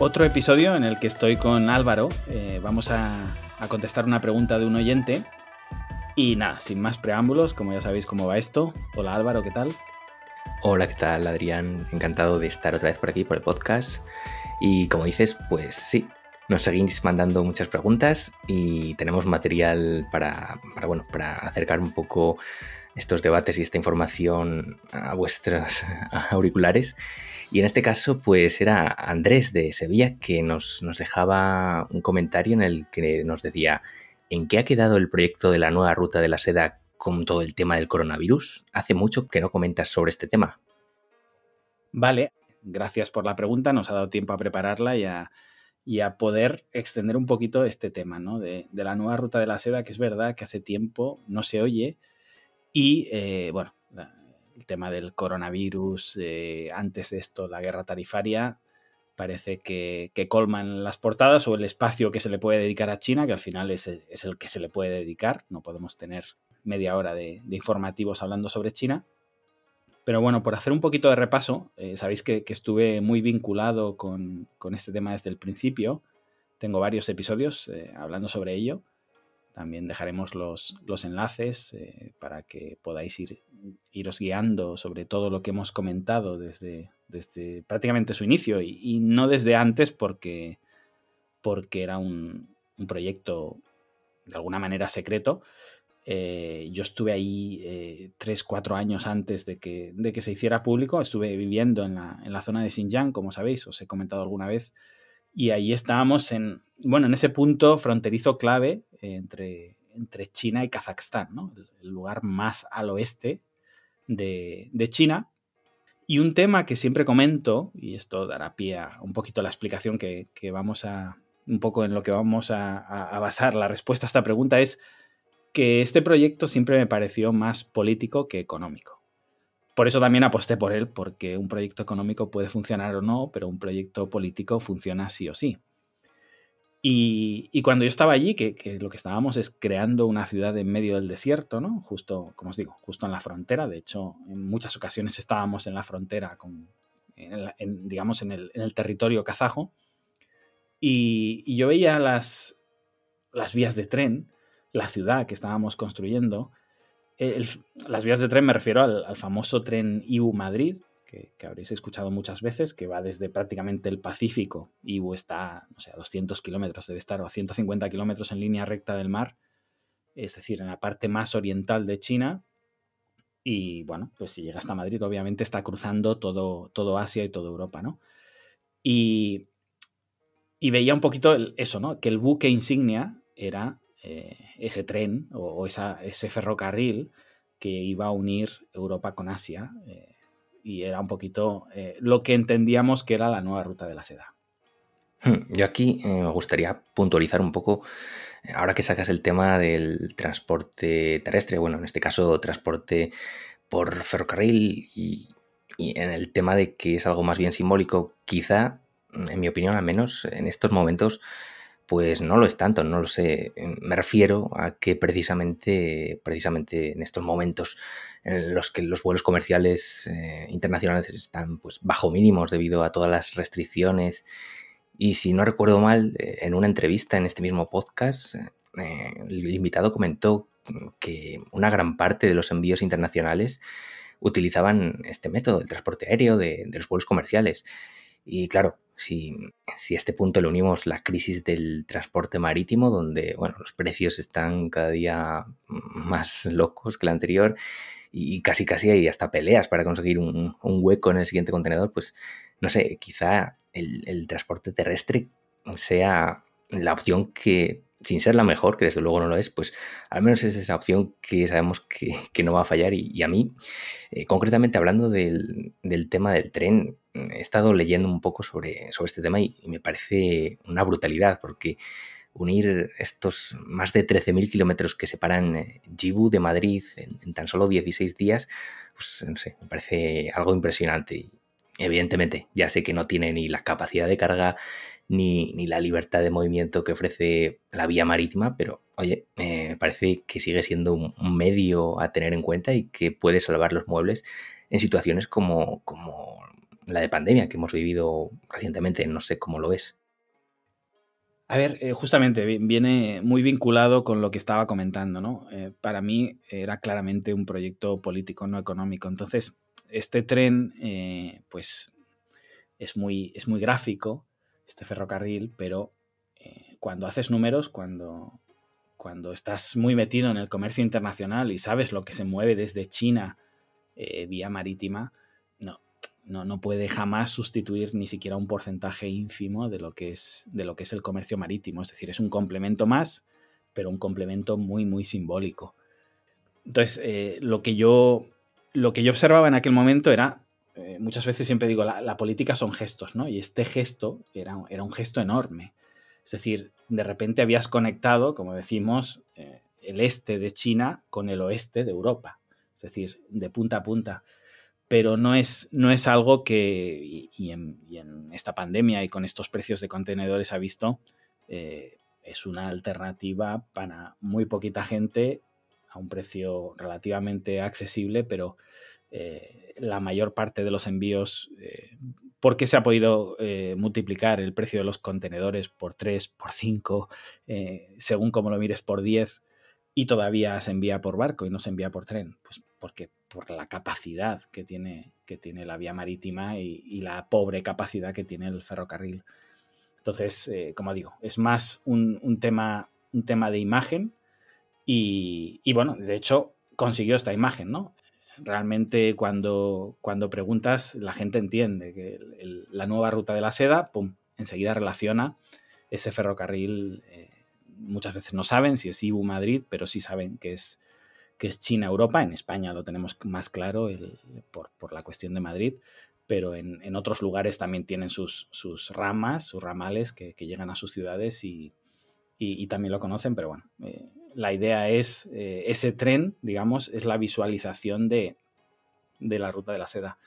Otro episodio en el que estoy con Álvaro. Vamos a contestar una pregunta de un oyente. Y nada, sin más preámbulos, como ya sabéis cómo va esto. Hola Álvaro, ¿qué tal? Hola, ¿qué tal, Adrián? Encantado de estar otra vez por aquí, por el podcast. Y como dices, pues sí, nos seguís mandando muchas preguntas y tenemos material para acercar un poco estos debates y esta información a vuestros auriculares. Y en este caso, pues era Andrés de Sevilla que nos dejaba un comentario en el que nos decía: ¿en qué ha quedado el proyecto de la nueva ruta de la seda con todo el tema del coronavirus? Hace mucho que no comentas sobre este tema. Vale, gracias por la pregunta. Nos ha dado tiempo a prepararla y a poder extender un poquito este tema, ¿no? De la nueva ruta de la seda, que es verdad que hace tiempo no se oye. Y el tema del coronavirus, antes de esto la guerra tarifaria, parece que colman las portadas o el espacio que se le puede dedicar a China, que al final es el que se le puede dedicar. No podemos tener media hora de informativos hablando sobre China. Pero bueno, por hacer un poquito de repaso, sabéis que estuve muy vinculado con este tema desde el principio. Tengo varios episodios hablando sobre ello. También dejaremos los enlaces para que podáis iros guiando sobre todo lo que hemos comentado desde prácticamente su inicio y no desde antes porque era un proyecto de alguna manera secreto. Yo estuve ahí 3-4 años antes de que se hiciera público. Estuve viviendo en la zona de Xinjiang, como sabéis, os he comentado alguna vez. Y ahí estábamos en ese punto fronterizo clave entre China y Kazajstán, ¿no? El lugar más al oeste de China. Y un tema que siempre comento, y esto dará pie a un poquito la explicación que vamos a, un poco en lo que vamos a basar la respuesta a esta pregunta, es que este proyecto siempre me pareció más político que económico. Por eso también aposté por él, porque un proyecto económico puede funcionar o no, pero un proyecto político funciona sí o sí. Y cuando yo estaba allí, que lo que estábamos es creando una ciudad en medio del desierto, ¿no? Justo, como os digo, justo en la frontera. De hecho, en muchas ocasiones estábamos en la frontera, digamos, en el territorio kazajo. Y yo veía las vías de tren, la ciudad que estábamos construyendo. Las vías de tren me refiero al famoso tren Ibu-Madrid, que habréis escuchado muchas veces, que va desde prácticamente el Pacífico. Ibu está, no sé, a 200 kilómetros, debe estar, o a 150 kilómetros en línea recta del mar, es decir, en la parte más oriental de China. Y bueno, pues si llega hasta Madrid, obviamente está cruzando todo Asia y toda Europa, ¿no? Y veía un poquito eso, ¿no? Que el buque insignia era ese tren o ese ferrocarril que iba a unir Europa con Asia, y era un poquito lo que entendíamos que era la nueva ruta de la seda. Yo aquí me gustaría puntualizar un poco, ahora que sacas el tema del transporte terrestre, bueno, en este caso transporte por ferrocarril y en el tema de que es algo más bien simbólico, quizá, en mi opinión al menos, en estos momentos, pues no lo es tanto, no lo sé. Me refiero a que precisamente en estos momentos en los que los vuelos comerciales internacionales están pues bajo mínimos debido a todas las restricciones. Y si no recuerdo mal, en una entrevista en este mismo podcast, el invitado comentó que una gran parte de los envíos internacionales utilizaban este método, el transporte aéreo de los vuelos comerciales. Y claro, si a este punto le unimos la crisis del transporte marítimo, donde bueno, los precios están cada día más locos que el anterior y casi hay hasta peleas para conseguir un hueco en el siguiente contenedor, pues no sé, quizá el transporte terrestre sea la opción que, sin ser la mejor, que desde luego no lo es, pues al menos es esa opción que sabemos que no va a fallar. Y a mí, concretamente hablando del tema del tren, he estado leyendo un poco sobre este tema y me parece una brutalidad, porque unir estos más de 13.000 kilómetros que separan Yibu de Madrid en tan solo 16 días, pues no sé, me parece algo impresionante. Y evidentemente, ya sé que no tiene ni la capacidad de carga ni la libertad de movimiento que ofrece la vía marítima, pero oye, me parece que sigue siendo un medio a tener en cuenta y que puede salvar los muebles en situaciones como la de pandemia que hemos vivido recientemente. No sé cómo lo ves. A ver, justamente viene muy vinculado con lo que estaba comentando, ¿no? Para mí era claramente un proyecto político, no económico. Entonces, este tren, pues, es muy gráfico, este ferrocarril, pero cuando haces números, cuando estás muy metido en el comercio internacional y sabes lo que se mueve desde China vía marítima, no, no puede jamás sustituir ni siquiera un porcentaje ínfimo de lo que es el comercio marítimo. Es decir, es un complemento más, pero un complemento muy, muy simbólico. Entonces, lo que yo observaba en aquel momento era, muchas veces siempre digo, la política son gestos, ¿no? Y este gesto era un gesto enorme. Es decir, de repente habías conectado, como decimos, el este de China con el oeste de Europa. Es decir, de punta a punta. Pero no es algo que, y en esta pandemia y con estos precios de contenedores ha visto, es una alternativa para muy poquita gente a un precio relativamente accesible, pero la mayor parte de los envíos, ¿por qué se ha podido multiplicar el precio de los contenedores por 3, por 5, según como lo mires, por 10, y todavía se envía por barco y no se envía por tren? Pues porque por la capacidad que tiene la vía marítima y la pobre capacidad que tiene el ferrocarril. Entonces, como digo, es más un tema de imagen y bueno, de hecho consiguió esta imagen, ¿no? Realmente cuando preguntas, la gente entiende que la nueva ruta de la seda, pum, enseguida relaciona ese ferrocarril. Muchas veces no saben si es Ibu-Madrid, pero sí saben que es China-Europa. En España lo tenemos más claro por la cuestión de Madrid, pero en otros lugares también tienen sus ramas, sus ramales que llegan a sus ciudades y también lo conocen, pero bueno, la idea es, ese tren, digamos, es la visualización de la ruta de la seda.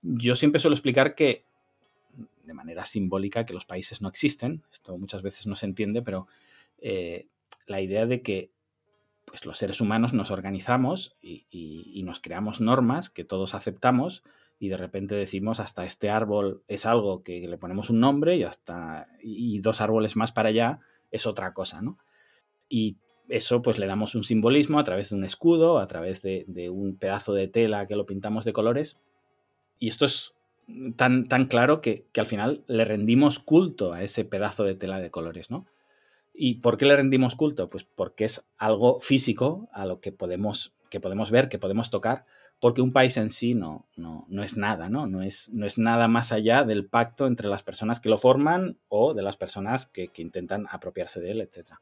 Yo siempre suelo explicar que, de manera simbólica, que los países no existen. Esto muchas veces no se entiende, pero la idea de que pues, los seres humanos nos organizamos y nos creamos normas que todos aceptamos y de repente decimos hasta este árbol es algo que le ponemos un nombre y 2 árboles más para allá es otra cosa, ¿no? Y eso pues le damos un simbolismo a través de un escudo, a través de un pedazo de tela que lo pintamos de colores. Y esto es tan claro que al final le rendimos culto a ese pedazo de tela de colores, ¿no? ¿Y por qué le rendimos culto? Pues porque es algo físico a lo que podemos ver, que podemos tocar, porque un país en sí no es nada, ¿no? No es nada más allá del pacto entre las personas que lo forman o de las personas que intentan apropiarse de él, etc.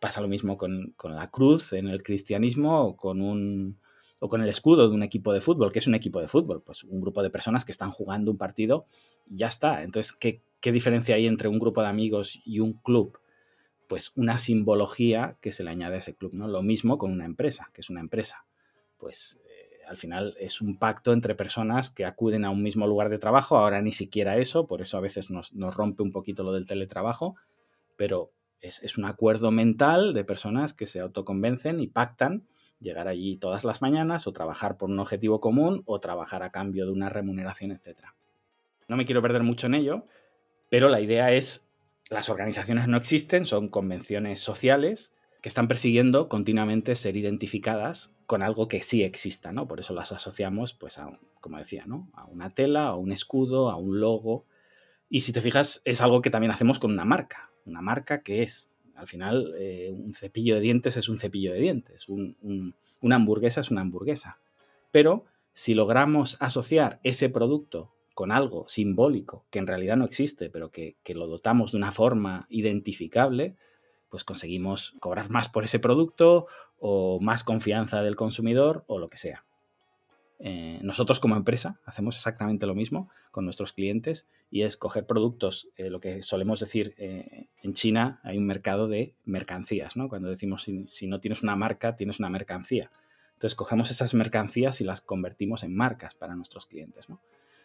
Pasa lo mismo con la cruz en el cristianismo o con el escudo de un equipo de fútbol. ¿Qué es un equipo de fútbol? Pues un grupo de personas que están jugando un partido y ya está. Entonces, ¿qué diferencia hay entre un grupo de amigos y un club? Pues una simbología que se le añade a ese club, ¿no? Lo mismo con una empresa, que es una empresa. Pues al final es un pacto entre personas que acuden a un mismo lugar de trabajo. Ahora ni siquiera eso, por eso a veces nos rompe un poquito lo del teletrabajo, pero es un acuerdo mental de personas que se autoconvencen y pactan llegar allí todas las mañanas o trabajar por un objetivo común o trabajar a cambio de una remuneración, etc. No me quiero perder mucho en ello, pero la idea es, las organizaciones no existen, son convenciones sociales que están persiguiendo continuamente ser identificadas con algo que sí exista, ¿no? Por eso las asociamos, pues, como decía, ¿no? A una tela, a un escudo, a un logo. Y si te fijas, es algo que también hacemos con una marca. Una marca que es, al final, un cepillo de dientes es un cepillo de dientes, una hamburguesa es una hamburguesa. Pero si logramos asociar ese producto con algo simbólico que en realidad no existe, pero que lo dotamos de una forma identificable, pues conseguimos cobrar más por ese producto o más confianza del consumidor o lo que sea. Nosotros como empresa hacemos exactamente lo mismo con nuestros clientes y es coger productos, lo que solemos decir, en China hay un mercado de mercancías, ¿no? Cuando decimos si no tienes una marca, tienes una mercancía. Entonces cogemos esas mercancías y las convertimos en marcas para nuestros clientes, ¿no?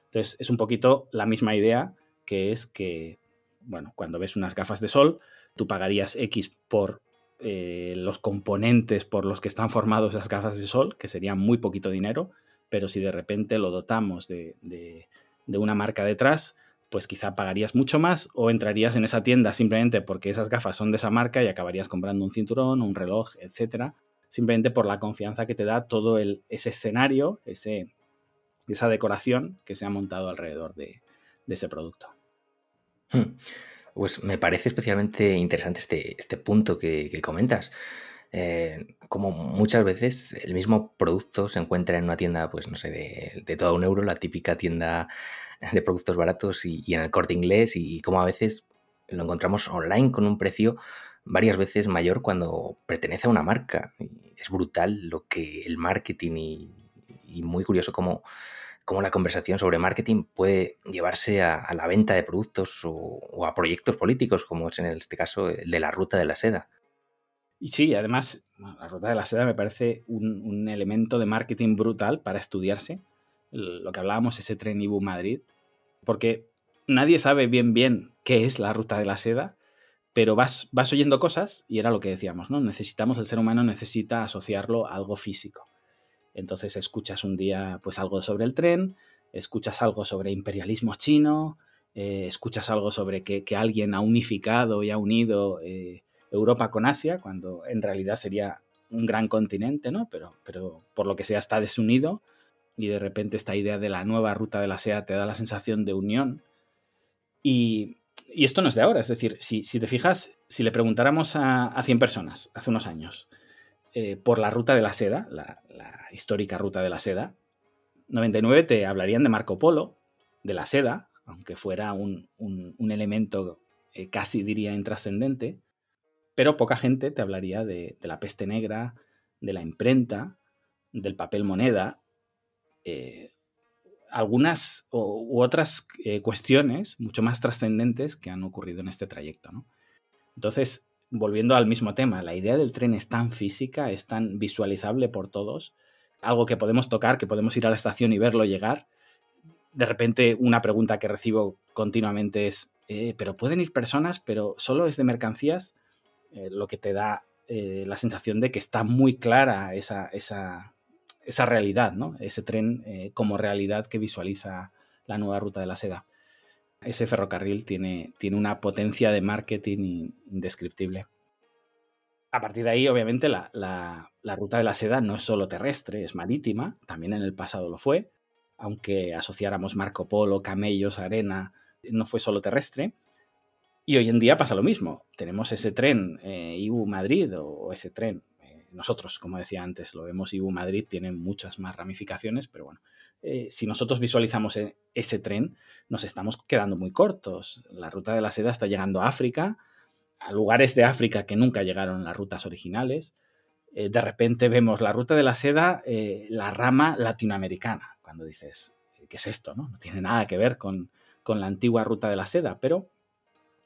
Entonces es un poquito la misma idea, que es que, bueno, cuando ves unas gafas de sol, tú pagarías X por los componentes por los que están formados las gafas de sol, que sería muy poquito dinero, pero si de repente lo dotamos de de una marca detrás, pues quizá pagarías mucho más o entrarías en esa tienda simplemente porque esas gafas son de esa marca y acabarías comprando un cinturón, un reloj, etcétera, simplemente por la confianza que te da todo ese escenario, esa decoración que se ha montado alrededor de ese producto. Pues me parece especialmente interesante este punto que comentas. Como muchas veces el mismo producto se encuentra en una tienda, pues no sé, de todo un euro, la típica tienda de productos baratos y en el Corte Inglés, y como a veces lo encontramos online con un precio varias veces mayor cuando pertenece a una marca. Y es brutal lo que el marketing y muy curioso cómo la conversación sobre marketing puede llevarse a la venta de productos o a proyectos políticos, como es en este caso el de la ruta de la seda. Y sí, además, la ruta de la seda me parece un elemento de marketing brutal para estudiarse. Lo que hablábamos, ese tren Ibu-Madrid, porque nadie sabe bien qué es la ruta de la seda, pero vas oyendo cosas, y era lo que decíamos, ¿no? El ser humano necesita asociarlo a algo físico. Entonces escuchas un día pues algo sobre el tren, escuchas algo sobre imperialismo chino, escuchas algo sobre que alguien ha unificado y ha unido Europa con Asia, cuando en realidad sería un gran continente, ¿no? Pero por lo que sea está desunido, y de repente esta idea de la nueva ruta de la seda te da la sensación de unión. Y esto no es de ahora, es decir, si te fijas, si le preguntáramos a 100 personas hace unos años por la ruta de la seda, la histórica ruta de la seda, 99 te hablarían de Marco Polo, de la seda, aunque fuera un elemento casi diría intrascendente, pero poca gente te hablaría de la peste negra, de la imprenta, del papel moneda, eh, algunas u otras cuestiones mucho más trascendentes que han ocurrido en este trayecto, ¿no? Entonces, volviendo al mismo tema, la idea del tren es tan física, es tan visualizable por todos, algo que podemos tocar, que podemos ir a la estación y verlo llegar. De repente, una pregunta que recibo continuamente es, ¿pero pueden ir personas, pero solo es de mercancías? Lo que te da la sensación de que está muy clara esa realidad, ¿no? Ese tren como realidad que visualiza la nueva ruta de la seda. Ese ferrocarril tiene una potencia de marketing indescriptible. A partir de ahí, obviamente, la ruta de la seda no es solo terrestre, es marítima, también en el pasado lo fue, aunque asociáramos Marco Polo, camellos, arena, no fue solo terrestre. Y hoy en día pasa lo mismo. Tenemos ese tren Ibu-Madrid o ese tren, nosotros, como decía antes, lo vemos Ibu-Madrid, tiene muchas más ramificaciones, pero bueno, si nosotros visualizamos ese tren, nos estamos quedando muy cortos. La ruta de la seda está llegando a África, a lugares de África que nunca llegaron en las rutas originales. De repente vemos la ruta de la seda, la rama latinoamericana, cuando dices, ¿qué es esto? No tiene nada que ver con la antigua ruta de la seda, pero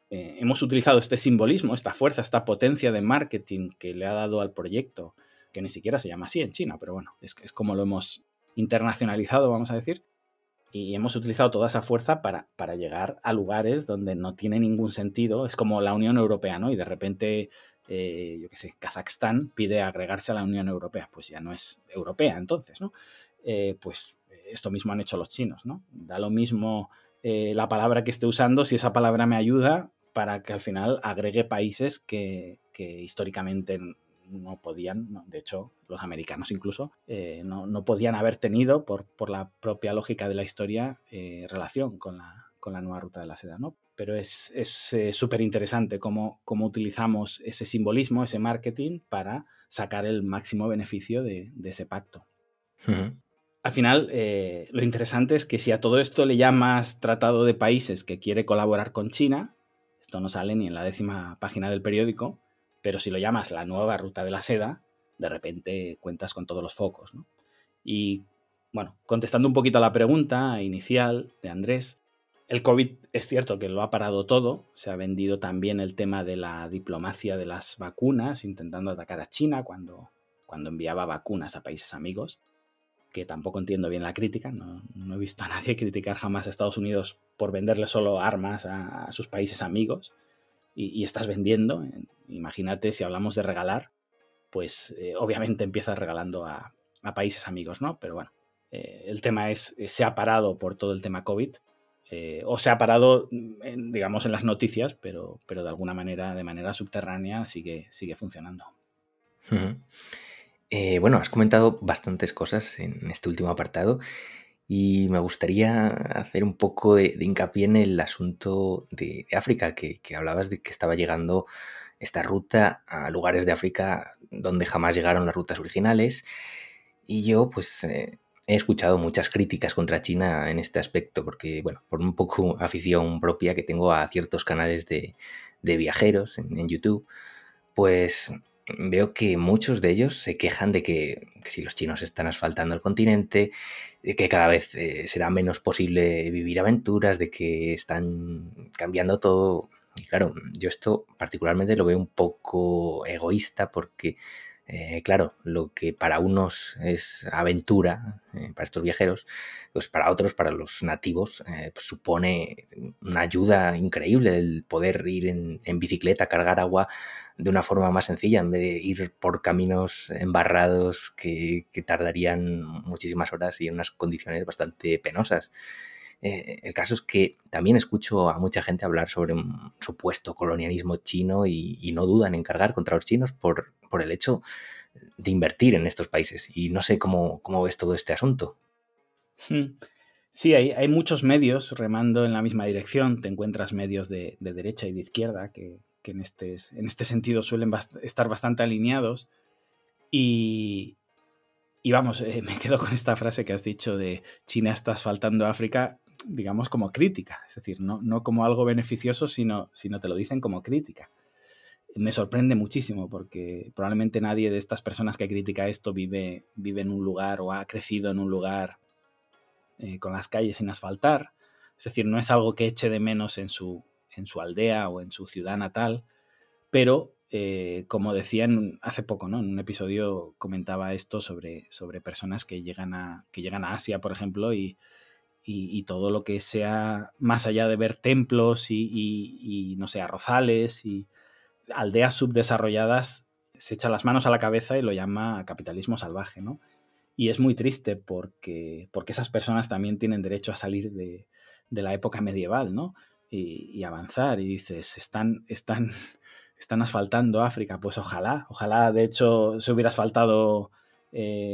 hemos utilizado este simbolismo, esta fuerza, esta potencia de marketing que le ha dado al proyecto, que ni siquiera se llama así en China, pero bueno, es como lo hemos internacionalizado, vamos a decir, y hemos utilizado toda esa fuerza para llegar a lugares donde no tiene ningún sentido. Es como la Unión Europea, ¿no? Y de repente, yo qué sé, Kazajstán pide agregarse a la Unión Europea, pues ya no es europea entonces, ¿no? Pues esto mismo han hecho los chinos, ¿no? Da lo mismo la palabra que esté usando si esa palabra me ayuda para que al final agregue países que históricamente no podían, no, de hecho, los americanos incluso, no podían haber tenido, por la propia lógica de la historia, relación con la nueva ruta de la seda, ¿no? Pero es súper interesante cómo utilizamos ese simbolismo, ese marketing, para sacar el máximo beneficio de ese pacto. Uh-huh. Al final, lo interesante es que si a todo esto le llamas Tratado de Países que quiere colaborar con China, esto no sale ni en la 10ª página del periódico, pero si lo llamas la nueva ruta de la seda, de repente cuentas con todos los focos, ¿no? Y bueno, contestando un poquito a la pregunta inicial de Andrés, el COVID es cierto que lo ha parado todo, se ha vendido también el tema de la diplomacia de las vacunas, intentando atacar a China cuando enviaba vacunas a países amigos, que tampoco entiendo bien la crítica, no he visto a nadie criticar jamás a Estados Unidos por venderle solo armas a sus países amigos, y estás vendiendo. Imagínate si hablamos de regalar, pues obviamente empiezas regalando a países amigos, ¿no? Pero bueno, el tema se ha parado por todo el tema COVID, o se ha parado, digamos, en las noticias, pero de alguna manera, de manera subterránea, sigue funcionando. Ujú. Bueno, has comentado bastantes cosas en este último apartado y me gustaría hacer un poco de hincapié en el asunto de África, que hablabas de que estaba llegando esta ruta a lugares de África donde jamás llegaron las rutas originales. Y yo, pues, he escuchado muchas críticas contra China en este aspecto, porque, bueno, por un poco afición propia que tengo a ciertos canales de viajeros en YouTube, pues veo que muchos de ellos se quejan de que si los chinos están asfaltando el continente, de que cada vez será menos posible vivir aventuras, de que están cambiando todo. Y claro, yo esto particularmente lo veo un poco egoísta porque, claro, lo que para unos es aventura, para estos viajeros, pues para otros, para los nativos, pues supone una ayuda increíble el poder ir en bicicleta, cargar agua de una forma más sencilla, en vez de ir por caminos embarrados que tardarían muchísimas horas y en unas condiciones bastante penosas. El caso es que también escucho a mucha gente hablar sobre un supuesto colonialismo chino y no dudan en cargar contra los chinos por el hecho de invertir en estos países. Y no sé cómo ves todo este asunto. Sí, hay muchos medios remando en la misma dirección. Te encuentras medios de derecha y de izquierda que en este sentido suelen estar bastante alineados. Y vamos, me quedo con esta frase que has dicho de China está asfaltando África, digamos, como crítica. Es decir, no como algo beneficioso, sino te lo dicen como crítica. Me sorprende muchísimo porque probablemente nadie de estas personas que critica esto vive en un lugar o ha crecido en un lugar con las calles sin asfaltar. Es decir, no es algo que eche de menos en su aldea o en su ciudad natal, pero como decían hace poco, ¿no? En un episodio comentaba esto sobre personas que llegan a Asia, por ejemplo, y todo lo que sea más allá de ver templos y no sé, arrozales y aldeas subdesarrolladas, se echa las manos a la cabeza y lo llama capitalismo salvaje, ¿no? Y es muy triste porque esas personas también tienen derecho a salir de la época medieval, ¿no? Y avanzar. Y dices, están asfaltando África. Pues ojalá, de hecho, se hubiera asfaltado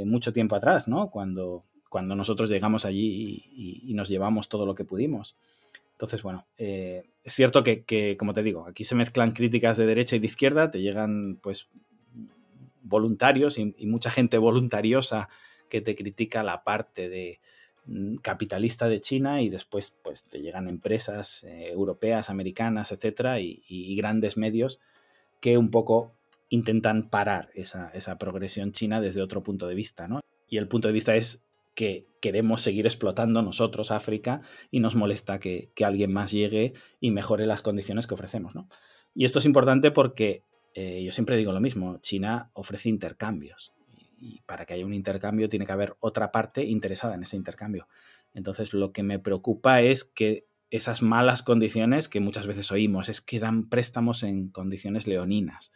mucho tiempo atrás, ¿no? Cuando nosotros llegamos allí y nos llevamos todo lo que pudimos. Entonces, bueno, es cierto que, como te digo, aquí se mezclan críticas de derecha y de izquierda, te llegan, pues, voluntarios y mucha gente voluntariosa que te critica la parte de capitalista de China y después pues te llegan empresas europeas, americanas, etcétera, y grandes medios que un poco intentan parar esa progresión china desde otro punto de vista, ¿no? Y el punto de vista es que queremos seguir explotando nosotros África y nos molesta que alguien más llegue y mejore las condiciones que ofrecemos, ¿no? Y esto es importante porque yo siempre digo lo mismo, China ofrece intercambios y para que haya un intercambio tiene que haber otra parte interesada en ese intercambio. Entonces lo que me preocupa es que esas malas condiciones que muchas veces oímos es que dan préstamos en condiciones leoninas.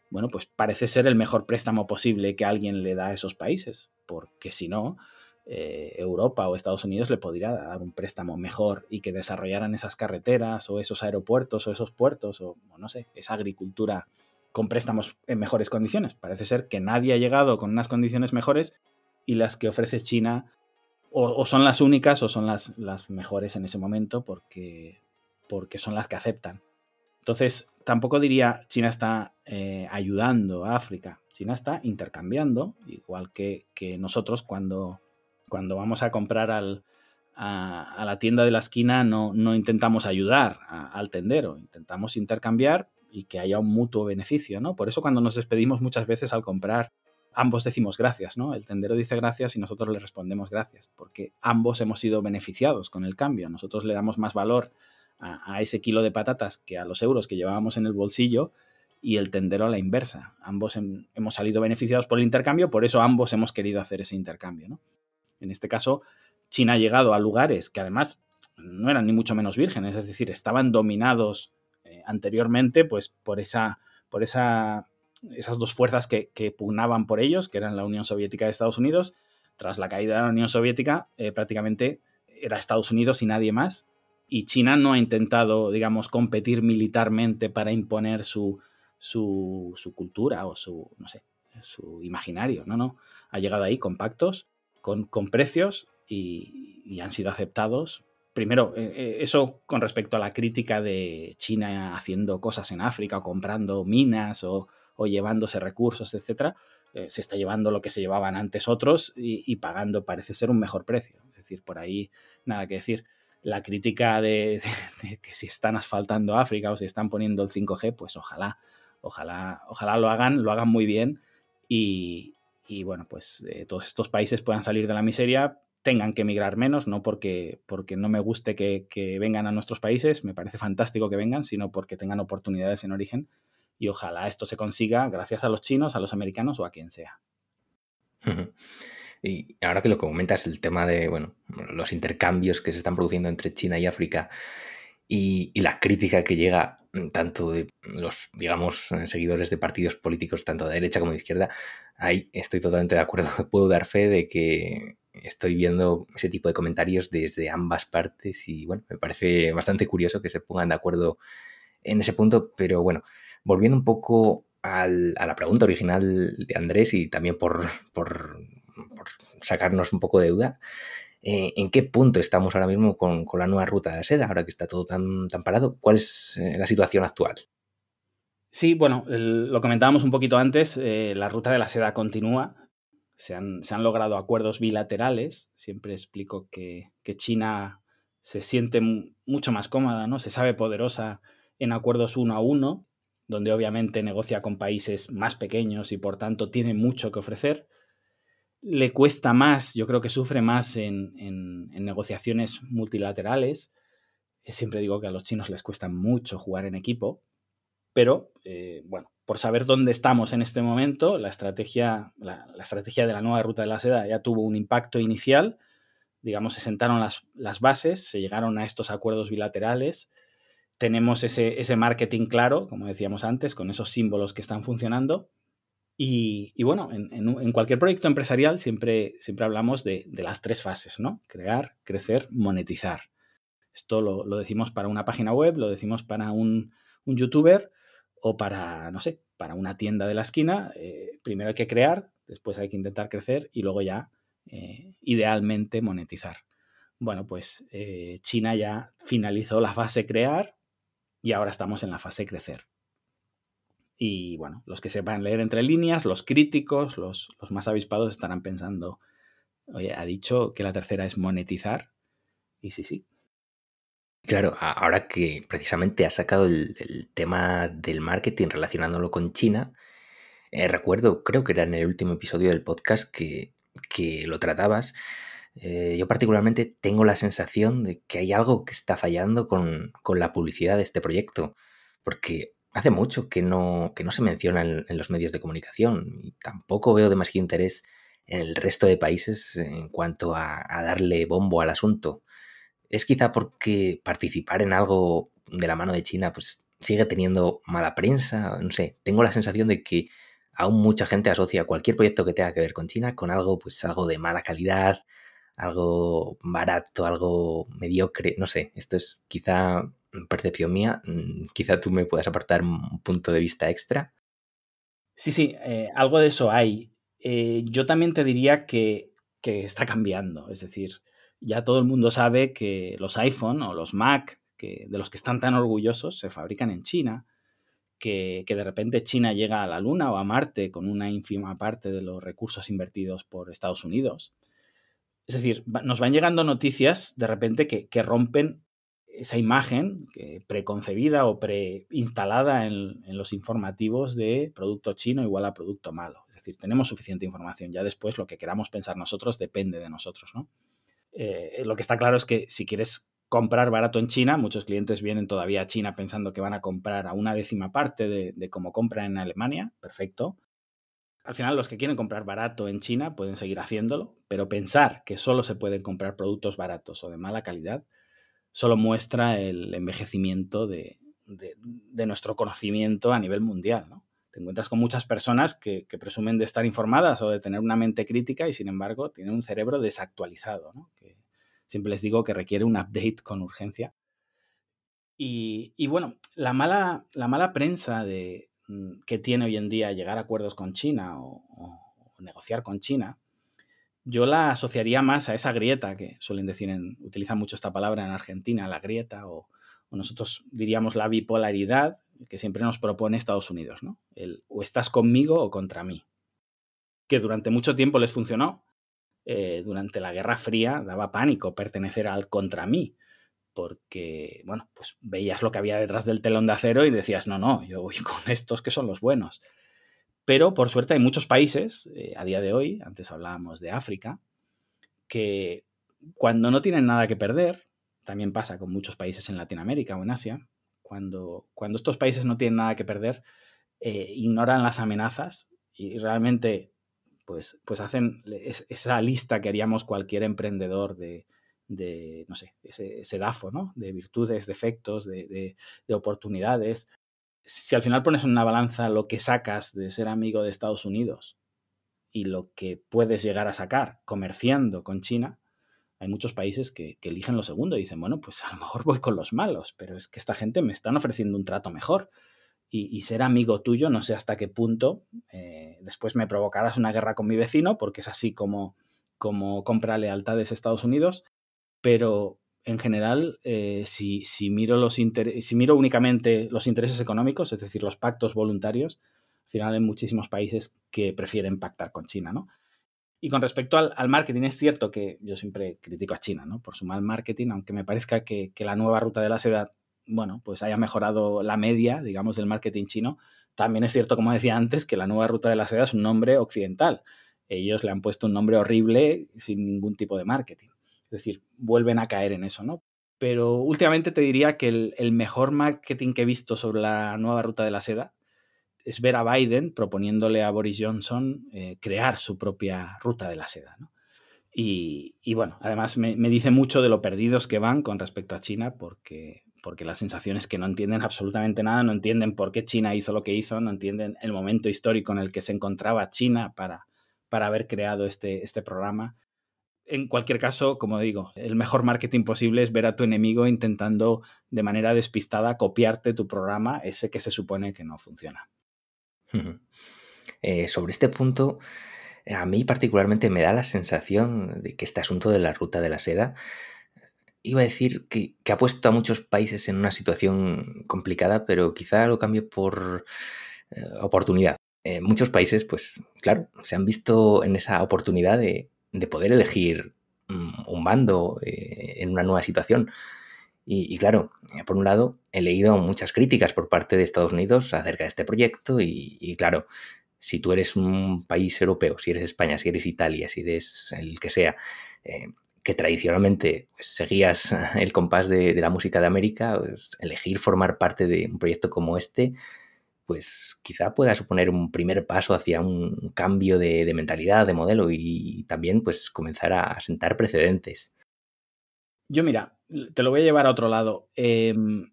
Bueno, pues parece ser el mejor préstamo posible que alguien le da a esos países, porque si no, Europa o Estados Unidos le podría dar un préstamo mejor y que desarrollaran esas carreteras o esos aeropuertos o esos puertos o no sé, esa agricultura con préstamos en mejores condiciones. Parece ser que nadie ha llegado con unas condiciones mejores y las que ofrece China o son las únicas o son las mejores en ese momento porque son las que aceptan. Entonces, tampoco diría China está ayudando a África. China está intercambiando, igual que nosotros cuando vamos a comprar a la tienda de la esquina no intentamos ayudar al tendero, intentamos intercambiar y que haya un mutuo beneficio, ¿no? Por eso cuando nos despedimos muchas veces al comprar, ambos decimos gracias, ¿no? El tendero dice gracias y nosotros le respondemos gracias, porque ambos hemos sido beneficiados con el cambio. Nosotros le damos más valor a ese kilo de patatas que a los euros que llevábamos en el bolsillo y el tendero a la inversa. Ambos hemos salido beneficiados por el intercambio, por eso ambos hemos querido hacer ese intercambio, ¿no? En este caso, China ha llegado a lugares que además no eran ni mucho menos vírgenes, es decir, estaban dominados anteriormente pues por esas dos fuerzas que pugnaban por ellos, que eran la Unión Soviética y Estados Unidos. Tras la caída de la Unión Soviética, prácticamente era Estados Unidos y nadie más. y China no ha intentado, digamos, competir militarmente para imponer su cultura o no sé, su imaginario. No. Ha llegado ahí con pactos, con precios y han sido aceptados. Primero, eso con respecto a la crítica de China haciendo cosas en África o comprando minas o llevándose recursos, etcétera, se está llevando lo que se llevaban antes otros y pagando, parece ser, un mejor precio. Es decir, por ahí nada que decir. La crítica de que si están asfaltando África o si están poniendo el 5G, pues ojalá lo hagan muy bien y bueno, pues todos estos países puedan salir de la miseria, tengan que emigrar menos, no porque no me guste que vengan a nuestros países, me parece fantástico que vengan, sino porque tengan oportunidades en origen y ojalá esto se consiga gracias a los chinos, a los americanos o a quien sea. Y ahora que lo comentas, el tema de, bueno, los intercambios que se están produciendo entre China y África y la crítica que llega tanto de los, digamos, seguidores de partidos políticos, tanto de derecha como de izquierda, ahí estoy totalmente de acuerdo. Puedo dar fe de que estoy viendo ese tipo de comentarios desde ambas partes y, bueno, me parece bastante curioso que se pongan de acuerdo en ese punto, pero bueno, volviendo un poco a la pregunta original de Andrés y también por sacarnos un poco de duda, ¿en qué punto estamos ahora mismo con la nueva ruta de la seda, ahora que está todo tan parado? ¿Cuál es la situación actual? Sí, bueno, lo comentábamos un poquito antes, la ruta de la seda continúa. Se han logrado acuerdos bilaterales. Siempre explico que China se siente mucho más cómoda, ¿no? Se sabe poderosa en acuerdos uno a uno, donde obviamente negocia con países más pequeños y por tanto tiene mucho que ofrecer. Le cuesta más, yo creo que sufre más en negociaciones multilaterales. Siempre digo que a los chinos les cuesta mucho jugar en equipo, pero bueno, por saber dónde estamos en este momento, la estrategia de la nueva ruta de la seda ya tuvo un impacto inicial. Digamos, se sentaron las bases, se llegaron a estos acuerdos bilaterales, tenemos ese marketing claro, como decíamos antes, con esos símbolos que están funcionando. Y bueno, en cualquier proyecto empresarial siempre hablamos de las tres fases, ¿no? Crear, crecer, monetizar. Esto lo decimos para una página web, lo decimos para un youtuber o para, no sé, para una tienda de la esquina. Primero hay que crear, después hay que intentar crecer y luego ya, idealmente, monetizar. Bueno, pues China ya finalizó la fase crear y ahora estamos en la fase crecer. Y bueno, los que sepan leer entre líneas, los críticos, los más avispados estarán pensando, oye, ha dicho que la tercera es monetizar. Y sí. Claro, ahora que precisamente has sacado el tema del marketing relacionándolo con China, recuerdo, creo que era en el último episodio del podcast que lo tratabas. Yo particularmente tengo la sensación de que hay algo que está fallando con la publicidad de este proyecto, porque hace mucho que no se menciona en los medios de comunicación y tampoco veo demasiado interés en el resto de países en cuanto a darle bombo al asunto. Es quizá porque participar en algo de la mano de China pues sigue teniendo mala prensa, no sé, tengo la sensación de que aún mucha gente asocia cualquier proyecto que tenga que ver con China con algo, pues algo de mala calidad, algo barato, algo mediocre, no sé, esto es quizá percepción mía, quizá tú me puedas aportar un punto de vista extra. Sí, algo de eso hay. Yo también te diría que está cambiando. Es decir, ya todo el mundo sabe que los iPhone o los Mac, de los que están tan orgullosos, se fabrican en China, que de repente China llega a la Luna o a Marte con una ínfima parte de los recursos invertidos por Estados Unidos. Es decir, nos van llegando noticias de repente que rompen esa imagen preconcebida o preinstalada en los informativos de producto chino igual a producto malo. Es decir, tenemos suficiente información. Ya después lo que queramos pensar nosotros depende de nosotros, ¿no? Lo que está claro es que si quieres comprar barato en China, muchos clientes vienen todavía a China pensando que van a comprar a una décima parte de cómo compran en Alemania. Perfecto. Al final, los que quieren comprar barato en China pueden seguir haciéndolo, pero pensar que solo se pueden comprar productos baratos o de mala calidad solo muestra el envejecimiento de nuestro conocimiento a nivel mundial, ¿no? Te encuentras con muchas personas que presumen de estar informadas o de tener una mente crítica y, sin embargo, tienen un cerebro desactualizado, ¿no? Que siempre les digo que requiere un update con urgencia. Y bueno, la mala prensa que tiene hoy en día llegar a acuerdos con China o negociar con China, yo la asociaría más a esa grieta que suelen decir, utilizan mucho esta palabra en Argentina, la grieta, o nosotros diríamos la bipolaridad que siempre nos propone Estados Unidos, ¿no? O estás conmigo o contra mí, que durante mucho tiempo les funcionó. Durante la Guerra Fría daba pánico pertenecer al contra mí, porque, bueno, pues veías lo que había detrás del telón de acero y decías, no, yo voy con estos que son los buenos. Pero, por suerte, hay muchos países, a día de hoy, antes hablábamos de África, que cuando no tienen nada que perder, también pasa con muchos países en Latinoamérica o en Asia, cuando estos países no tienen nada que perder, ignoran las amenazas y realmente pues hacen esa lista que haríamos cualquier emprendedor de no sé, ese DAFO, ¿no? De virtudes, defectos, de oportunidades. Si al final pones en una balanza lo que sacas de ser amigo de Estados Unidos y lo que puedes llegar a sacar comerciando con China, hay muchos países que eligen lo segundo y dicen, bueno, pues a lo mejor voy con los malos, pero es que esta gente me están ofreciendo un trato mejor. Y ser amigo tuyo, no sé hasta qué punto, después me provocarás una guerra con mi vecino, porque es así como compra lealtades Estados Unidos, pero en general, si miro únicamente los intereses económicos, es decir, los pactos voluntarios, al final hay muchísimos países que prefieren pactar con China, ¿no? Y con respecto al marketing, es cierto que yo siempre critico a China, ¿no? Por su mal marketing, aunque me parezca que la nueva ruta de la seda, bueno, pues haya mejorado la media, digamos, del marketing chino. También es cierto, como decía antes, que la nueva ruta de la seda es un nombre occidental. Ellos le han puesto un nombre horrible sin ningún tipo de marketing. Es decir, vuelven a caer en eso, ¿no? Pero últimamente te diría que el mejor marketing que he visto sobre la nueva ruta de la seda es ver a Biden proponiéndole a Boris Johnson crear su propia ruta de la seda, ¿no? Y bueno, además me dice mucho de lo perdidos que van con respecto a China, porque la sensación es que no entienden absolutamente nada, no entienden por qué China hizo lo que hizo, no entienden el momento histórico en el que se encontraba China para haber creado este programa. En cualquier caso, como digo, el mejor marketing posible es ver a tu enemigo intentando de manera despistada copiarte tu programa, ese que se supone que no funciona. Sobre este punto, a mí particularmente me da la sensación de que este asunto de la ruta de la seda, iba a decir que ha puesto a muchos países en una situación complicada, pero quizá lo cambie por oportunidad. Muchos países, pues claro, se han visto en esa oportunidad de poder elegir un bando en una nueva situación. Y claro, por un lado, he leído muchas críticas por parte de Estados Unidos acerca de este proyecto y claro, si tú eres un país europeo, si eres España, si eres Italia, si eres el que sea, que tradicionalmente pues, seguías el compás de la música de América, pues, elegir formar parte de un proyecto como este, pues quizá pueda suponer un primer paso hacia un cambio de mentalidad, de modelo y también pues comenzar a sentar precedentes. Yo, mira, te lo voy a llevar a otro lado. El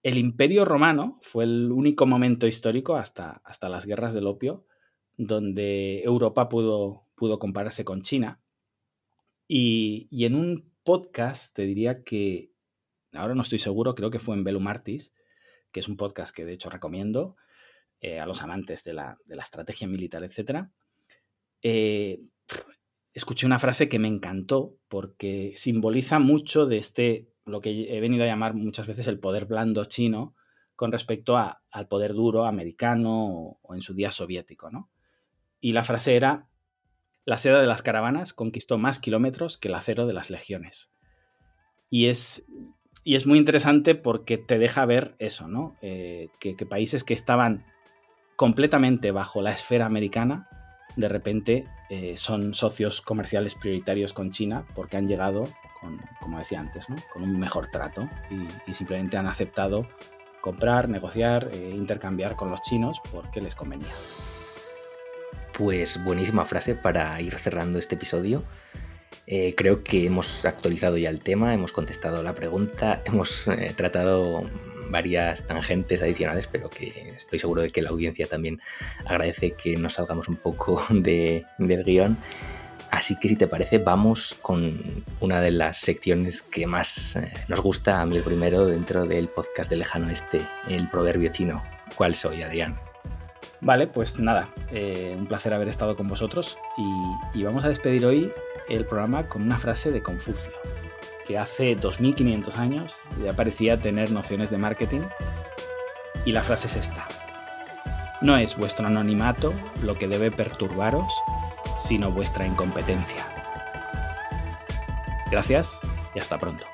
Imperio Romano fue el único momento histórico hasta las guerras del opio donde Europa pudo compararse con China. Y en un podcast te diría que, ahora no estoy seguro, creo que fue en Velum Artis, que es un podcast que de hecho recomiendo a los amantes de la estrategia militar, etc. Escuché una frase que me encantó porque simboliza mucho de lo que he venido a llamar muchas veces el poder blando chino con respecto al poder duro americano o en su día soviético, ¿no? Y la frase era: la seda de las caravanas conquistó más kilómetros que el acero de las legiones. Y es muy interesante porque te deja ver eso, ¿no? Que países que estaban completamente bajo la esfera americana, de repente son socios comerciales prioritarios con China porque han llegado, como decía antes, ¿no? Con un mejor trato y simplemente han aceptado comprar, negociar, intercambiar con los chinos porque les convenía. Pues buenísima frase para ir cerrando este episodio. Creo que hemos actualizado ya el tema, hemos contestado la pregunta, hemos tratado varias tangentes adicionales, pero que estoy seguro de que la audiencia también agradece que nos salgamos un poco del guión. Así que si te parece, vamos con una de las secciones que más nos gusta, a mí el primero, dentro del podcast de Lejano Oeste, el proverbio chino. ¿Cuál soy, Adrián? Vale, pues nada, un placer haber estado con vosotros y vamos a despedir hoy el programa con una frase de Confucio, que hace 2500 años ya parecía tener nociones de marketing, y la frase es esta: no es vuestro anonimato lo que debe perturbaros, sino vuestra incompetencia. Gracias y hasta pronto.